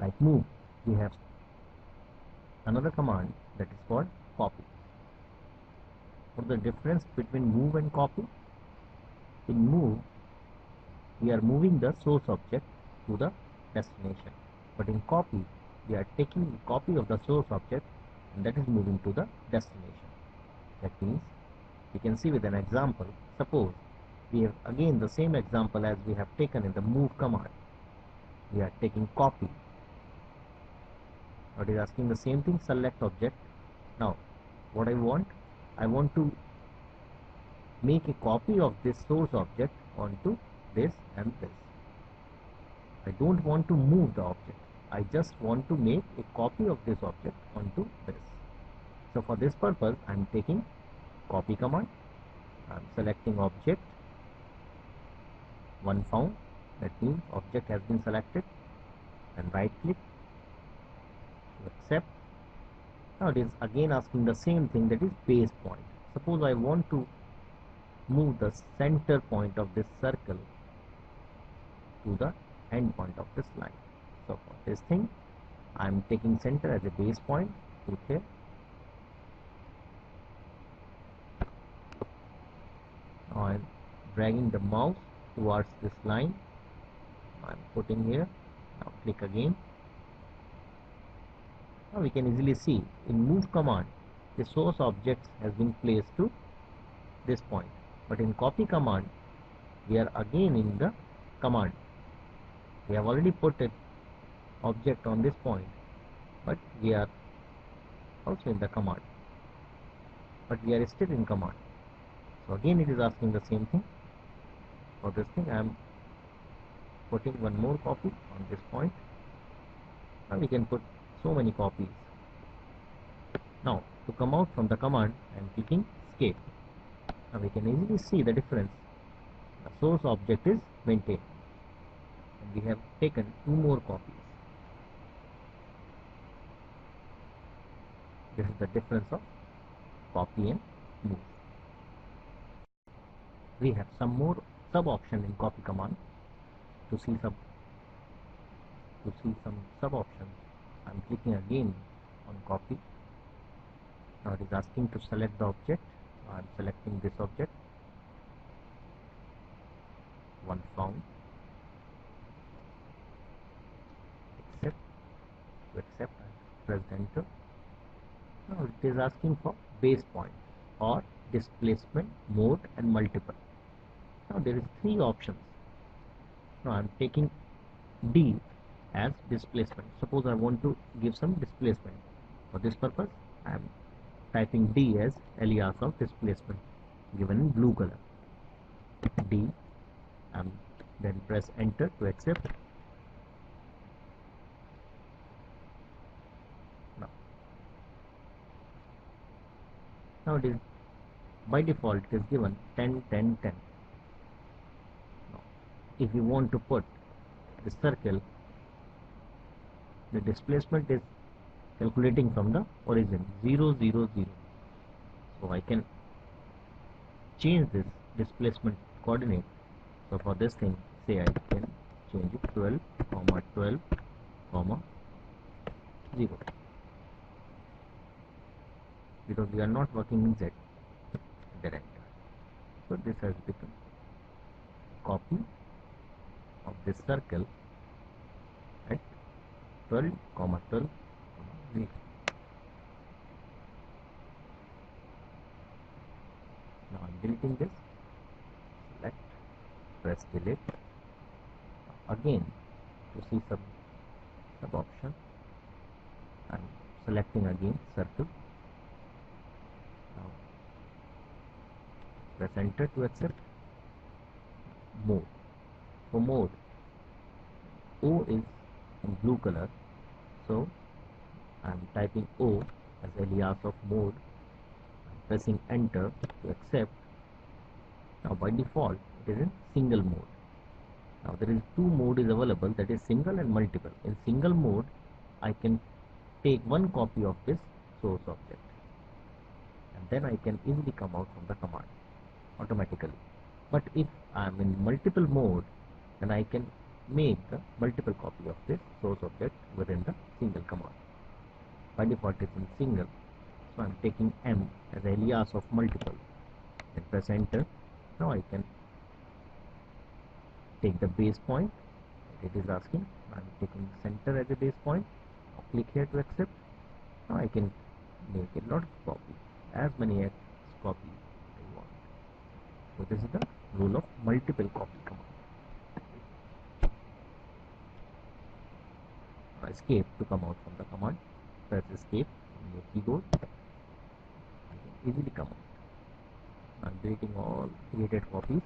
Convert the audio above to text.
Like move, we have another command that is called copy. What's the difference between move and copy? In move, we are moving the source object to the destination, but in copy, we are taking a copy of the source object and that is moving to the destination. That means we can see with an example. Suppose we have again the same example as we have taken in the move command. We are taking copy. Now it is asking the same thing, select object. Now what I want to make a copy of this source object onto this and this. I don't want to move the object. I just want to make a copy of this object onto this. So for this purpose, I am taking copy command. I am selecting object, one found. That means object has been selected, and right click to accept. Now it is again asking the same thing, that is base point. Suppose I want to move the center point of this circle to the end point of this line. So for this thing, I am taking center as a base point. Click here. Now I am dragging the mouse towards this line. I am putting here. Now click again. Now we can easily see in move command, the source object has been placed to this point, but in copy command, we are again in the command. We have already put an object on this point, but we are also in the command, but we are still in command. So again it is asking the same thing. For this thing, I am putting one more copy on this point. Now we can put so many copies. Now to come out from the command, I am clicking escape. Now we can easily see the difference. The source object is maintained, and we have taken two more copies. This is the difference of copy and move. We have some more sub option in copy command. To see some sub options, I am clicking again on copy. Now it is asking to select the object. I am selecting this object, one found. Accept. To accept, I press enter. Now it is asking for base point or displacement, mode and multiple. Now there is three options. Now I am taking D as displacement. Suppose I want to give some displacement. For this purpose, I am typing D as alias of displacement, given in blue color. D, and then press enter to accept. Now it is by default it is given 10 10 10. Now if you want to put the circle, the displacement is calculating from the origin 0 0 0. So I can change this displacement coordinate. So for this thing, say I can change it 12 comma 12 comma 0, because we are not working in Z director. So this has become copy of this circle at 12 comma 12 comma 0. Now I am deleting this. Select, press delete. Again, to see some sub option, I am selecting again circle. Now press enter to accept. Mode. For mode, O is in blue color, so I am typing O as alias of mode. I am pressing enter to accept. Now by default it is in single mode. Now there is two mode is available, that is single and multiple. In single mode, I can take one copy of this source object, and then I can easily come out from the command automatically. But if I am in multiple mode, then I can make the multiple copy of this source object within the single command. By default it's in single, so I'm taking M as alias of multiple and press enter. Now I can take the base point. It is asking, I'm taking center as a base point. Now click here to accept. Now I can make a lot of copies, as many as copies I want. So this is the rule of multiple copy command. Escape to come out from the command. Press escape on your keyboard. I can easily come out. I'm deleting all created copies.